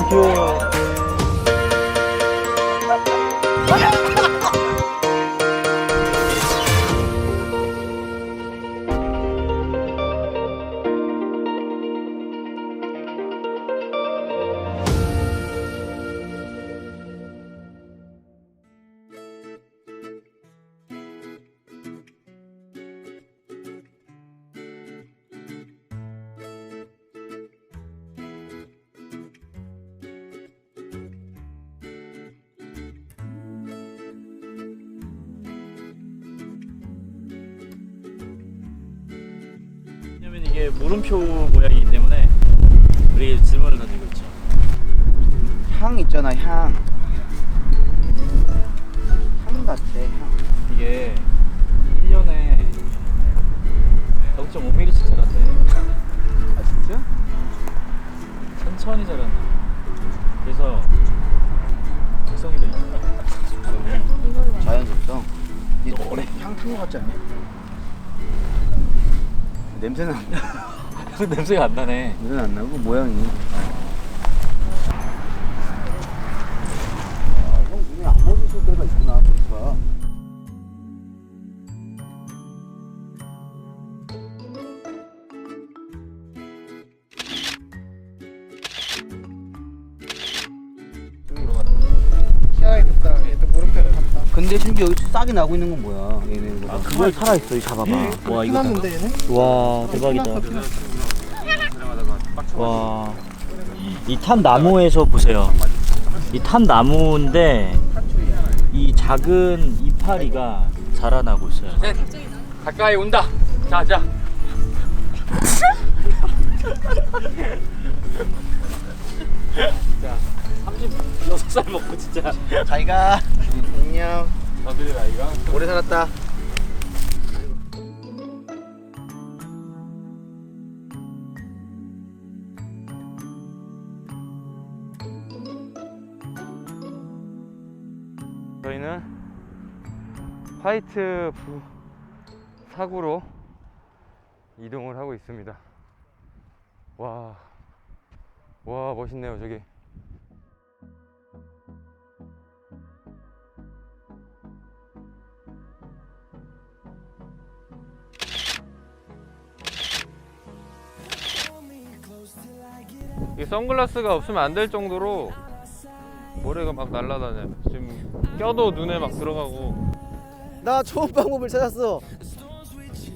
귀여워. 왜냐면 이게 물음표 모양이기 때문에 우리 질문을 던지고 있죠. 향 있잖아, 향. 향 같아, 향. 이게 1년에 0.5mm씩 자란대. 아, 진짜? 천천히 자란다. 그래서 숙성이 돼 있어. 자연 숙성. 이 노래 향 탄 거 같지 않냐? 냄새는 안 나. 냄새가 안 나네. 냄새는 안 나고 모양이. 형 눈에 안 먹으실 때가 있구나, 보니까. 희한하겠다. 얘도 물음표를 탔다. 근데 심지어 여기 싹이 나고 있는 건 뭐야? 얘네 봐. 그걸 살아있어, 이 잡아봐. 와, 이거. 피났는데 얘네? 와, 대박이다. 피났어. 와, 이 탄 나무에서 보세요. 이 탄 나무인데 이 작은 이파리가 자라나고 있어요. 가까이 온다. 자, 자. 자, 36살 먹고 진짜. 잘 가. 안녕. 너들의 나이가 오래 살았다. 저희는 화이트 사구로 이동을 하고 있습니다. 와, 와 멋있네요 저기. 이 선글라스가 없으면 안 될 정도로 모래가 막 날아다녀요. 지금 껴도 눈에 막 들어가고. 나 좋은 방법을 찾았어.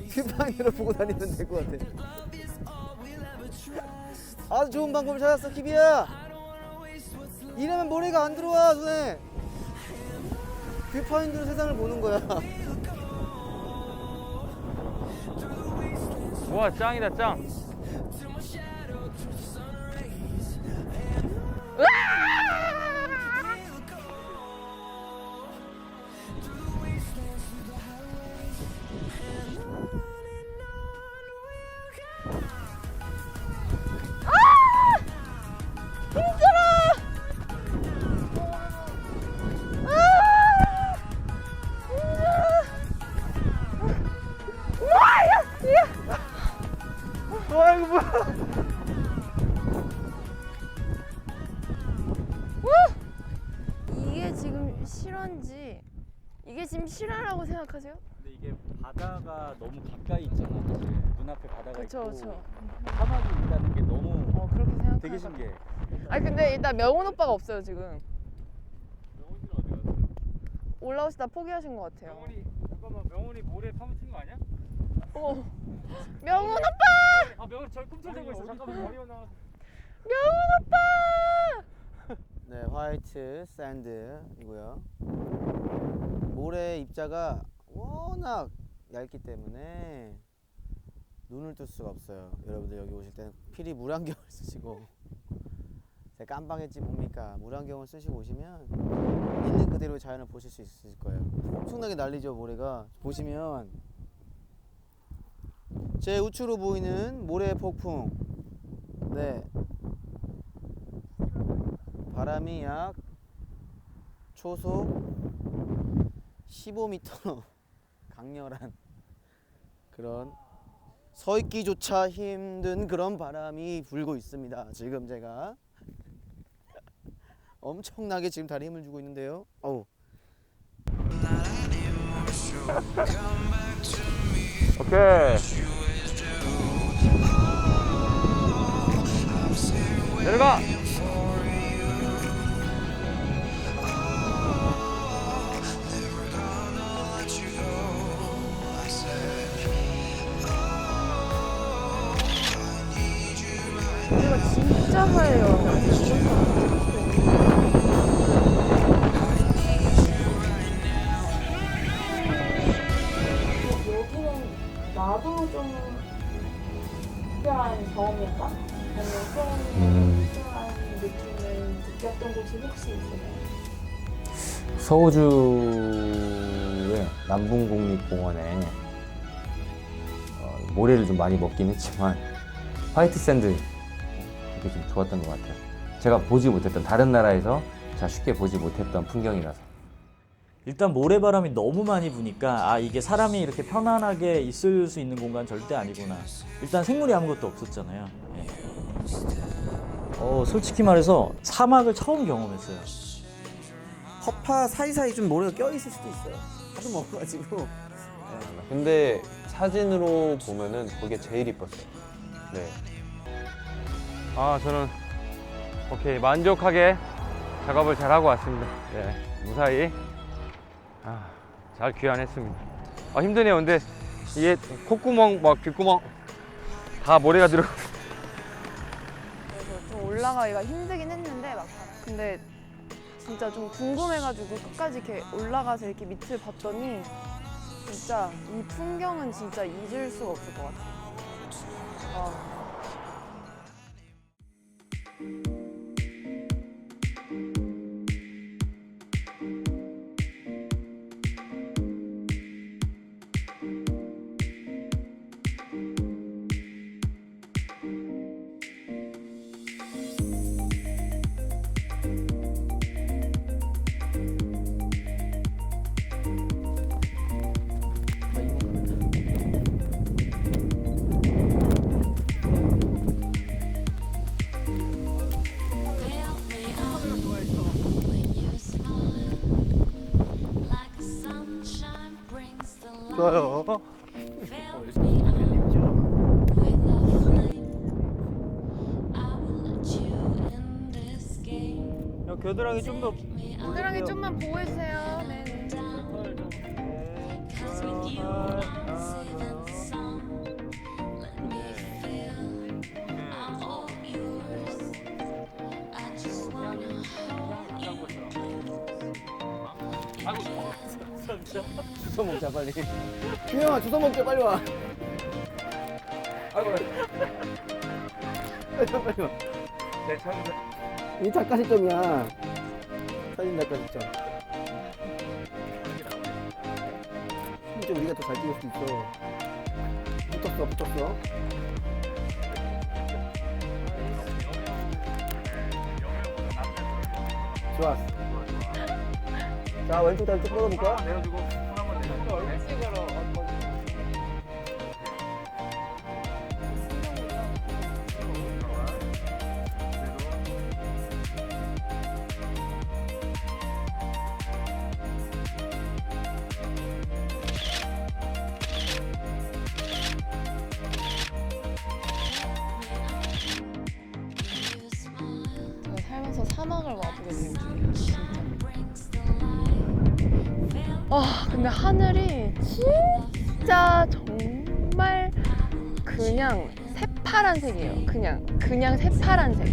큐팡으로 보고 다니면 될 것 같아. 아주 좋은 방법을 찾았어, 키비야. 이러면 모래가 안 들어와, 눈에. 뷰파인드로 세상을 보는 거야. 와 짱이다 짱. 와 이거 뭐야? 이게 지금 실화인지 이게 지금 실화라고 생각하세요? 근데 이게 바다가 너무 가까이 있잖아. 사실 눈앞에 바다가 그쵸 있고 그쵸. 사막이 있다는 게 너무 그렇게 생각. 되게 신기해. 아니 근데 일단 명훈 오빠가 없어요 지금. 명훈이는 어디 갔어? 올라오시다 포기하신 것 같아요. 명훈이 잠깐만 명훈이 모래 파묻힌 거 아니야? 명훈 오빠! 아 명훈 저기 꿈틀대고 있어. 잠깐만 머리 나와. 명훈 오빠! 네, 화이트 샌드이고요. 모래 입자가 워낙 얇기 때문에 눈을 뜰 수가 없어요. 여러분들 여기 오실 때는 필히 물안경을 쓰시고, 제가 깜빡했지 뭡니까? 물안경을 쓰시고 오시면 있는 그대로 자연을 보실 수 있을 거예요. 엄청나게 난리죠, 모래가. 보시면 제 우측으로 보이는 모래 폭풍. 네, 바람이 약 초속 15m 강렬한 그런 서 있기조차 힘든 그런 바람이 불고 있습니다. 지금 제가 엄청나게 지금 다리 힘을 주고 있는데요. 어우. 오케이. 내려가. 여기가 진짜 하얘요. 여기는 나도 좀 특별한 경험이었다? 아니면 특별한 느낌을 느꼈던 곳이 혹시 있어요? 서호주의 남bun국립공원에 모래를 좀 많이 먹긴 했지만 화이트 샌드 그게 좀 좋았던 것 같아요. 제가 보지 못했던 다른 나라에서 제가 쉽게 보지 못했던 풍경이라서. 일단 모래바람이 너무 많이 부니까 아 이게 사람이 이렇게 편안하게 있을 수 있는 공간 절대 아니구나. 일단 생물이 아무것도 없었잖아요. 예. 솔직히 말해서 사막을 처음 경험했어요. 허파 사이사이 좀 모래가 껴있을 수도 있어요. 하도 먹어가지고. 근데 사진으로 보면은 그게 제일 이뻤어요. 네. 아 저는 오케이 만족하게 작업을 잘 하고 왔습니다. 네, 무사히 잘 귀환했습니다. 힘드네요. 근데 이게 콧구멍 막 귓구멍 다 모래가 들어. 그래서 좀 올라가기가 힘들긴 했는데 근데 진짜 좀 궁금해가지고 끝까지 이렇게 올라가서 이렇게 밑을 봤더니 진짜 이 풍경은 진짜 잊을 수가 없을 것 같아요. 좋아요. 겨드랑이 좀 더. 겨드랑이 좀만 보호해주세요. 네. 주워 먹자 빨리. 준영아 주워 먹자 빨리 와. 아이고. 빨리 와. 네, 참. 이 닭가시점이야. 사진 닭가시점. 진짜 우리가 더 잘 찍을 수 있어. 붙었어. 좋았어. 자 왼쪽 다리 쭉 뻗어볼까? 내려주고 손 한번 내려주고. 얼굴 찍으러. 제가 살면서 사막을 와보게 된 중이에요. 진짜. 근데 하늘이 진짜 정말 그냥 새파란색이에요. 그냥 새파란색.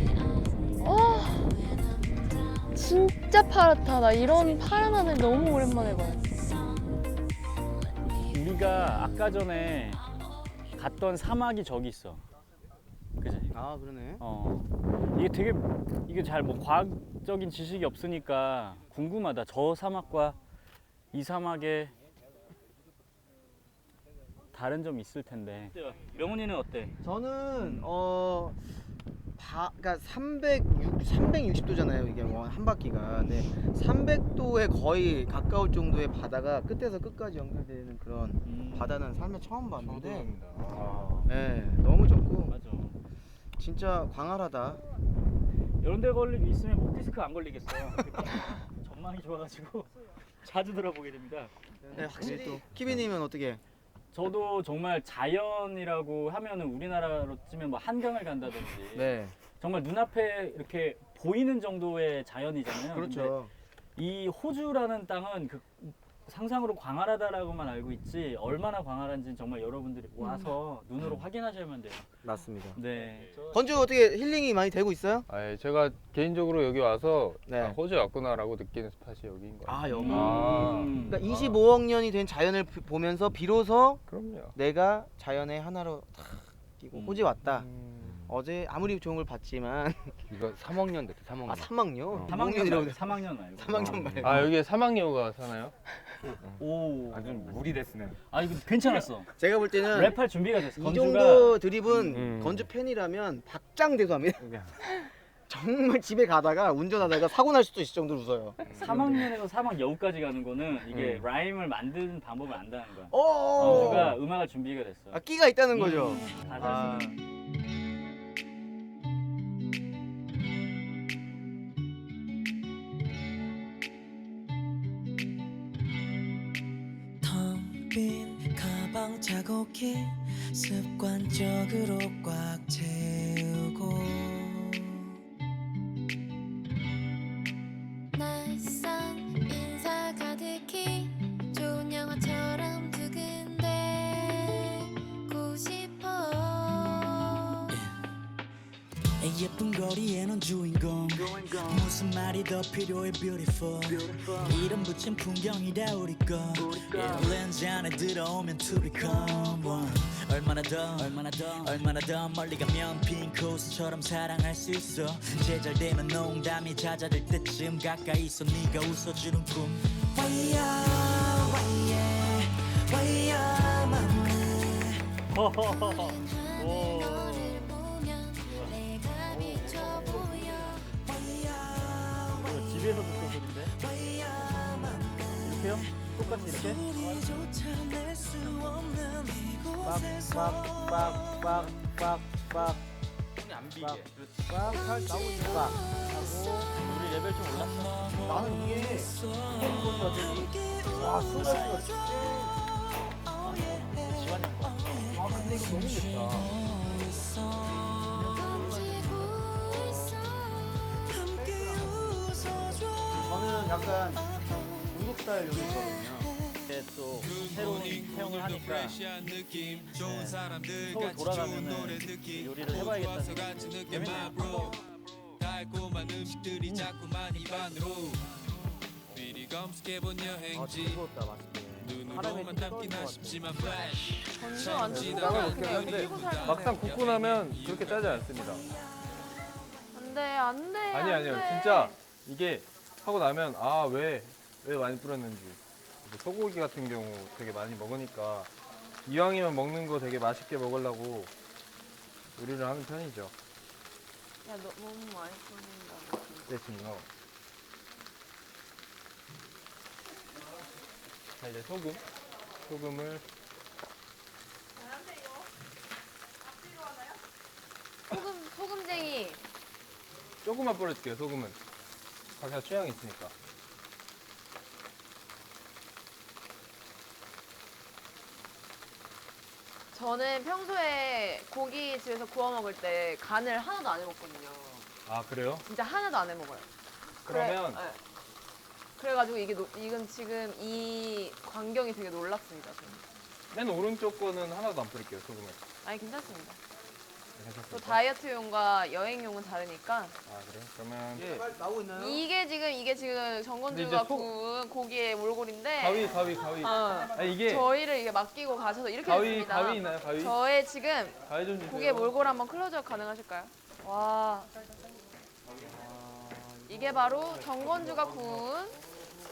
진짜 파랗다. 나 이런 파란 하늘 너무 오랜만에 봐요. 우리가 아까 전에 갔던 사막이 저기 있어. 그지? 아 그러네. 이게 잘 뭐 과학적인 지식이 없으니까 궁금하다. 저 사막과 이 사막에 다른 점이 있을 텐데. 명훈이는 어때? 저는 그러니까 360도잖아요 이게 한 바퀴가. 네, 300도에 거의 가까울 정도의 바다가 끝에서 끝까지 연결되는 그런 바다는 삶에 처음 봤는데, 네, 너무 좋고 맞아. 진짜 광활하다. 이런 데 있으면 목 디스크 안 걸리겠어요. 전망이 좋아가지고 자주 들어보게 됩니다. 네, 확실히 또 키비님은 어떻게? 저도 정말 자연이라고 하면은 우리나라로 치면 뭐 한강을 간다든지 네. 정말 눈앞에 이렇게 보이는 정도의 자연이잖아요. 그렇죠. 근데 이 호주라는 땅은 그 상상으로 광활하다라고만 알고 있지 얼마나 광활한지는 정말 여러분들이 와서 눈으로 확인하셔야만 돼요. 맞습니다. 네. 건주 어떻게 힐링이 많이 되고 있어요? 아, 제가 개인적으로 여기 와서 네. 아, 호주에 왔구나라고 느끼는 스팟이 여기인 것 같아요. 아 여기. 아. 그러니까 25억 년이 된 자연을 보면서 비로소 그럼요. 내가 자연의 하나로 탁 끼고 호주에 왔다. 음. 어제 아무리 좋은 걸 봤지만 이거 3학년 됐대 3학년. 아 3학년. 3학년 말고 3학년 말고. 3학년 말고. 아, 여기에 사막여우가 사나요? 오. 아주 물이 됐으네. 아 이거 괜찮았어. 제가 볼 때는 랩할 준비가 됐어. 이 건주가 정도 드립은 음. 건주 팬이라면 박장대소합니다. 정말 집에 가다가 운전하다가 사고 날 수도 있을 정도로 웃어요. 3학년에서 3학 여우까지 가는 거는 이게 라임을 만드는 방법을 안다는 거야. 오. 건주가 음악할 준비가 됐어. 아 끼가 있다는 거죠. 다 아. 잘쓰는. 텅 빈 가방 자국이 습관적으로 꽉 채우고 낯선 인사 가득히 좋은 영화처럼 두근대고 싶어 예쁜 거리에 넌 주인공 무슨 말이 더 필요해 beautiful 이름 붙인 풍경이다 우리 거 렌즈 안에 들어오면 to become one 얼마나 더 멀리 가면 핑크 옷처럼 사랑할 수 있어 제잘되는 농담이 잦아들 때쯤 가까이서 네가 웃어주는 꿈 와이야 와이야 맘에 오. 이거 집에서 듣던 소리인데? 이렇게요? 똑같이 이렇게? 빡빡빡빡빡빡. 안 비게. 빡 나오고 있는 빡. 우리 레벨 좀 올랐어? 나는 이게 와 순간이가 지환이 형 거. 아 근데 이거 너무 좋다. 저는 약간 중국 스타일 요리거든요. 이제 또 새로운 체험을 하니까 네. 서울 돌아가면은 요리를 해봐야겠다는 생각이 재밌네요. 달콤한 음식들이 자꾸만 입안으로 비리 검색해본 아 여행지 즐거웠다 맛있게. 눈으로만 남긴 아쉽지만 플래시 건조 안 나는 쓰고 그렇게 그냥 여기 하는데 끼고 살면 막상 굽고 나면 그렇게 짜지 않습니다. 안돼 아니요. 진짜 이게 하고 나면 아, 왜 많이 뿌렸는지. 이제 소고기 같은 경우 되게 많이 먹으니까 이왕이면 먹는 거 되게 맛있게 먹으려고 요리를 하는 편이죠. 야 너 너무 많이 뿌린다. 네, 지금. 자, 이제 소금을 소금쟁이. 조금만 뿌려줄게요. 소금은 각자 취향이 있으니까. 저는 평소에 고기 집에서 구워 먹을 때 간을 하나도 안 해먹거든요. 아, 그래요? 진짜 하나도 안 해먹어요. 그러면 네. 그래가지고 이건 지금 이 광경이 되게 놀랍습니다. 저는. 맨 오른쪽 거는 하나도 안 뿌릴게요. 소금을. 아니 괜찮습니다. 또 괜찮습니까? 다이어트용과 여행용은 다르니까. 아, 그래? 그러면 예. 나오고 있나요? 이게 지금 근데 정건주가 이제 구운 고기의 몰골인데. 가위. 어, 아니, 이게 저희를 이게 맡기고 가셔서 이렇게 가위 됐습니다. 있나요? 가위? 저의 지금 가위 좀 주세요. 고기의 몰골 한번 클로즈업 가능하실까요? 와. 이게 바로 정건주가 구운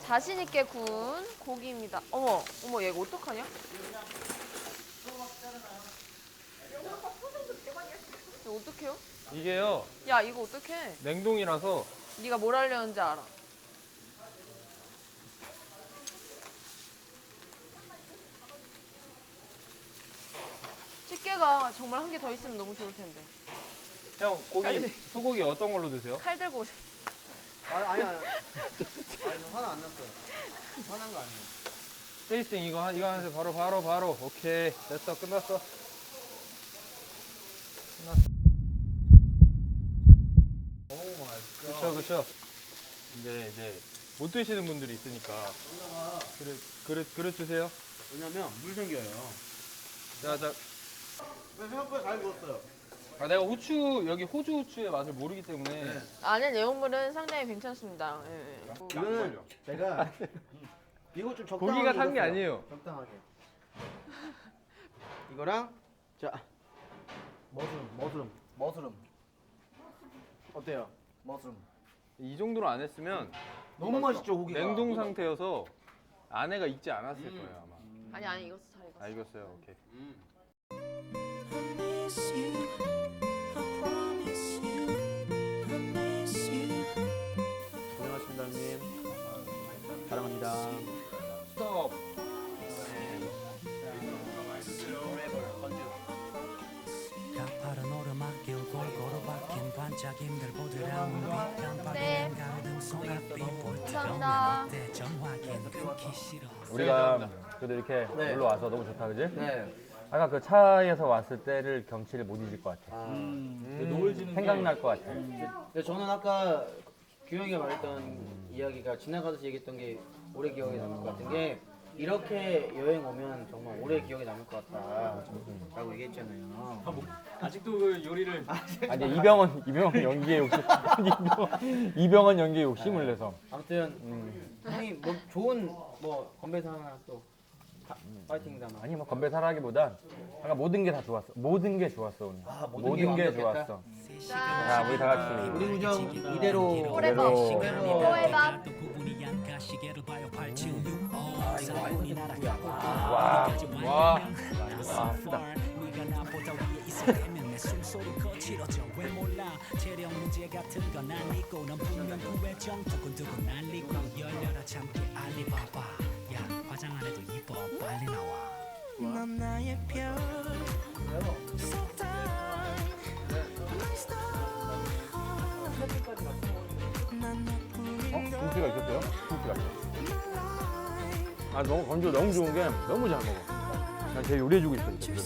자신 있게 구운 고기입니다. 어머 얘 어떡하냐? 이거 어떡해요? 이게요. 야 이거 어떡해? 냉동이라서 네가 뭘 하려는지 알아. 집게가 정말 한 개 더 있으면 너무 좋을 텐데. 형 고기 소고기 어떤 걸로 드세요? 칼 들고 오셨어. 아니야. 아니 화나 안 났어요. 화난 거 아니에요. 테이스팅 이거 하면서 바로 오케이 됐어 끝났어. 그쵸. 근데 이제 못 드시는 분들이 있으니까 그릇 주세요. 왜냐면 물 생겨요. 자. 왜 생각보다 잘 구웠어요? 아, 내가 여기 호주 후추의 맛을 모르기 때문에 안에 내용물은 상당히 괜찮습니다. 예. 이거는 제가 이거 좀 적당하게 고기가 탄 게 익었어요. 아니에요. 적당하게. 이거랑 자 머스름 어때요? 머스름 이 정도로 안 했으면 너무 맛있죠 고기가. 냉동 상태여서 안에가 익지 않았을 거예요 아마. 아니 이것도 잘 익었어. 아 익었어요. 오케이. 고생하셨습니다 형님. 사랑합니다. 스톱. 가파른 오르막길 골고루 박힌 반짝임들 보드라운 빛 깜빡이는 가로등 손앞이 감사합니다. 볼때 정확히 끊기 싫어 우리가 그래도 이렇게 네. 놀러 와서 너무 좋다, 그지? 네. 아까 그 차에서 왔을 때를 경치를 못 잊을 것 같아. 노을 지는 생각날 것 같아. 근데 저는 아까 규영이가 말했던 이야기가 지나가듯이 얘기했던 게 오래 기억에 남을 것 같은 게 이렇게 여행 오면 정말 오래 기억에 남을 것 같다라고 얘기했잖아요. 아직도 그 요리를 아니 이병헌 연기에 욕심 이병헌 연기에 욕심을 내서 아무튼 형이 뭐 좋은 뭐 건배사 하나 또 파이팅 담아. 아니 뭐 건배사라기보단 아까 모든 게 다 좋았어. 모든 게 좋았어 오늘. 모든 게 완벽했다. 좋았어. 자 우리 다 같이 우리 우정 이대로 포레버. 포에바. 구분이 양가 시계를 봐요 8765 와. 쓰다 네가 나보다 위에 있을 때면 내 숨소리 거칠어져 왜 몰라 체력 문제 같은 건 아니고 넌 분명 후회정 두근두근 날리고 열려라 참깨 알리바바 야 화장 안 해도 이뻐 빨리 나와 넌 나의 별 김치가 있었어요? 김치가. 아 너무 건조 너무 좋은 게 너무 잘 먹어. 난 쟤 요리해주고 있어 지금.